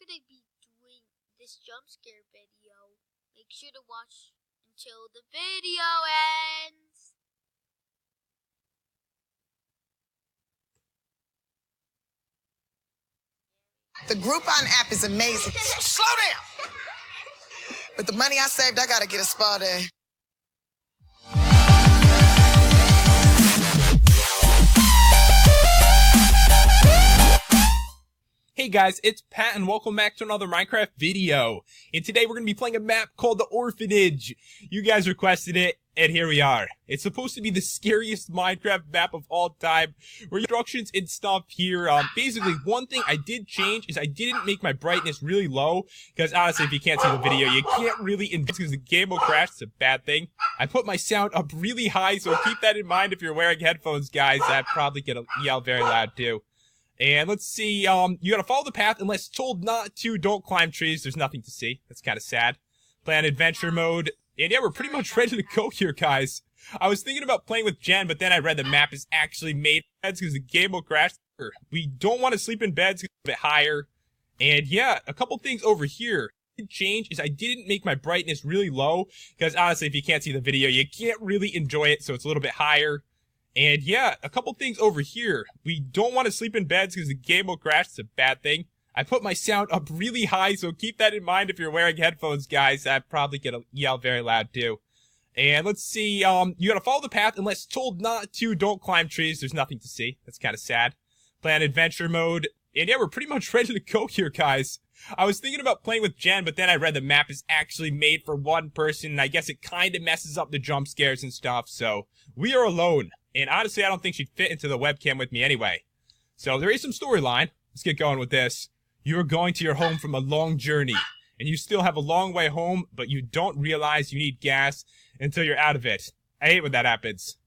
gonna be doing this jump scare video. Make sure to watch until the video ends. The Groupon app is amazing. Slow down! With the money I saved, I gotta get a spa day. Hey guys, it's Pat and welcome back to another Minecraft video. And today we're going to be playing a map called the Orphanage. You guys requested it, and here we are. It's supposed to be the scariest Minecraft map of all time. Where instructions and stuff here. Basically, one thing I did change is I didn't make my brightness really low. Because honestly, if you can't see the video, you can't really invest because the game will crash. It's a bad thing. I put my sound up really high, so keep that in mind if you're wearing headphones, guys. I'm probably going to yell very loud too. And let's see, you gotta follow the path unless told not to. Don't climb trees. There's nothing to see. That's kind of sad. Play on adventure mode. And yeah, we're pretty much ready to go here, guys. I was thinking about playing with Jen, but then I read the map is actually made beds because the game will crash. We don't want to sleep in beds, a bit higher. And yeah, a couple things over here. Change is I didn't make my brightness really low because honestly, if you can't see the video, you can't really enjoy it, so it's a little bit higher. And yeah, a couple things over here. We don't want to sleep in beds because the game will crash. It's a bad thing. I put my sound up really high, so keep that in mind if you're wearing headphones, guys. I'm probably going to yell very loud too. And let's see, you gotta follow the path unless told not to. Don't climb trees. There's nothing to see. That's kind of sad. Play on adventure mode. And yeah, we're pretty much ready to go here, guys. I was thinking about playing with Jen, but then I read the map is actually made for one person, and I guess it kind of messes up the jump scares and stuff, so we are alone. And honestly, I don't think she'd fit into the webcam with me anyway. So there is some storyline. Let's get going with this. You are going to your home from a long journey, and you still have a long way home, but you don't realize you need gas until you're out of it. I hate when that happens.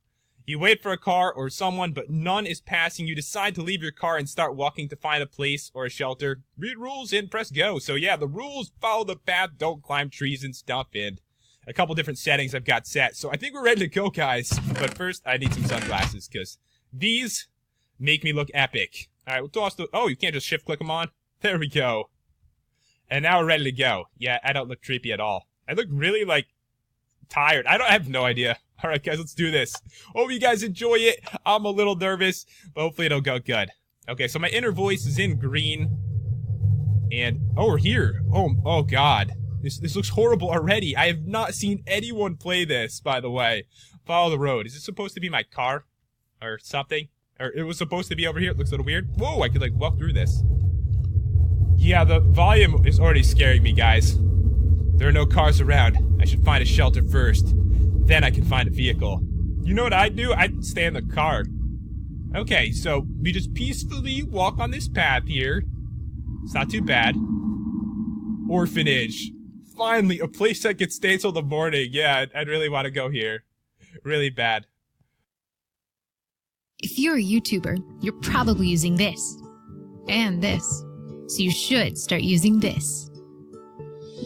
You wait for a car or someone, but none is passing. You decide to leave your car and start walking to find a place or a shelter. Read rules and press go. So yeah, the rules, follow the path, don't climb trees and stuff, and a couple different settings I've got set. So I think we're ready to go, guys. But first, I need some sunglasses, because these make me look epic. Alright, we'll toss the... Oh, you can't just shift-click them on? There we go. And now we're ready to go. Yeah, I don't look creepy at all. I look really, like, tired. I have no idea. Alright, guys, let's do this. Hope you guys enjoy it. I'm a little nervous, but hopefully it'll go good. Okay, so my inner voice is in green. And... Oh, we're here. Oh God. This looks horrible already. I have not seen anyone play this, by the way. Follow the road. Is this supposed to be my car? Or something? Or it was supposed to be over here? It looks a little weird. Whoa, I could, like, walk through this. Yeah, the volume is already scaring me, guys. There are no cars around. I should find a shelter first. Then I can find a vehicle. You know what I'd do? I'd stay in the car. Okay, so we just peacefully walk on this path here. It's not too bad. Orphanage. Finally, a place that can stay till the morning. Yeah, I'd really want to go here. Really bad. If you're a YouTuber, you're probably using this. And this. So you should start using this.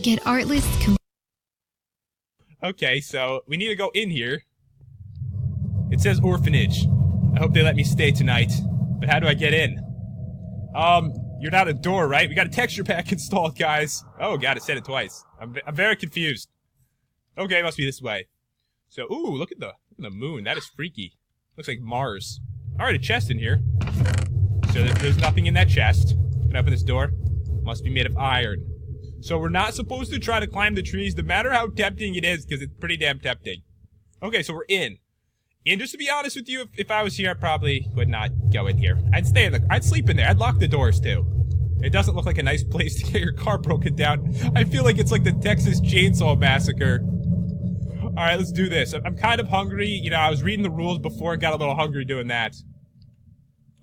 Get Artlist... Okay, so we need to go in here. It says orphanage. I hope they let me stay tonight. But how do I get in? You're not a door, right? We got a texture pack installed, guys. Oh, God, it said it twice. I'm very confused. Okay, it must be this way. So, ooh, look at the moon. That is freaky. Looks like Mars. Alright, a chest in here. So there's nothing in that chest. Can I open this door? Must be made of iron. So we're not supposed to try to climb the trees, no matter how tempting it is, because it's pretty damn tempting. Okay, so we're in. And just to be honest with you, if I was here, I probably would not go in here. I'd sleep in there. I'd lock the doors, too. It doesn't look like a nice place to get your car broken down. I feel like it's like the Texas Chainsaw Massacre. Alright, let's do this. I'm kind of hungry. You know, I was reading the rules before and got a little hungry doing that.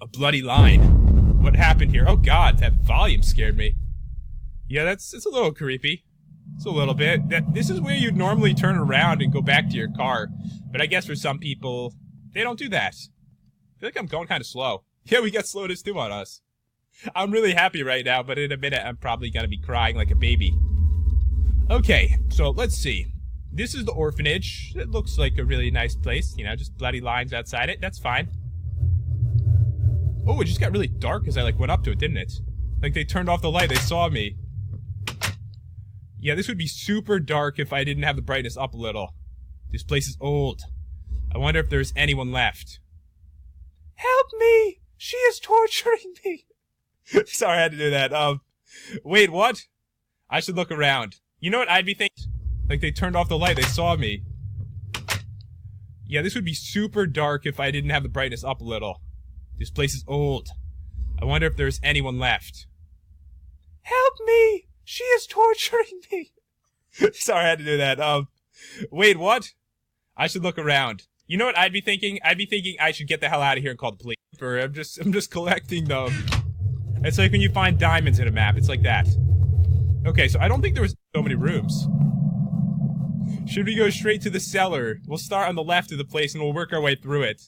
A bloody line. What happened here? Oh God, that volume scared me. Yeah, it's a little creepy. It's a little bit. This is where you'd normally turn around and go back to your car. But I guess for some people, they don't do that. I feel like I'm going kind of slow. Yeah, we got slowness too on us. I'm really happy right now, but in a minute I'm probably gonna be crying like a baby. Okay, so let's see. This is the orphanage. It looks like a really nice place. You know, just bloody lines outside it. That's fine. Oh, it just got really dark as I, like, went up to it, didn't it? Like they turned off the light, they saw me. Yeah, this would be super dark if I didn't have the brightness up a little. This place is old. I wonder if there's anyone left. Help me! She is torturing me! Sorry, I had to do that. Wait, what? I should look around. You know what I'd be thinking? Like they turned off the light, they saw me. Yeah, this would be super dark if I didn't have the brightness up a little. This place is old. I wonder if there's anyone left. Help me! She is torturing me! Sorry, I had to do that. Wait, what? I should look around. You know what I'd be thinking? I'd be thinking I should get the hell out of here and call the police. I'm just collecting them. It's like when you find diamonds in a map. It's like that. Okay, so I don't think there was so many rooms. Should we go straight to the cellar? We'll start on the left of the place and we'll work our way through it.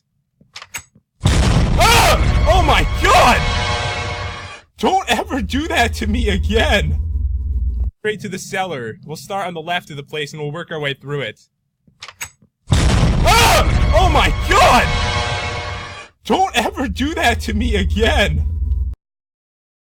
Ah! Oh my god! Don't ever do that to me again! Straight to the cellar. We'll start on the left of the place and we'll work our way through it. Ah! Oh my god! Don't ever do that to me again!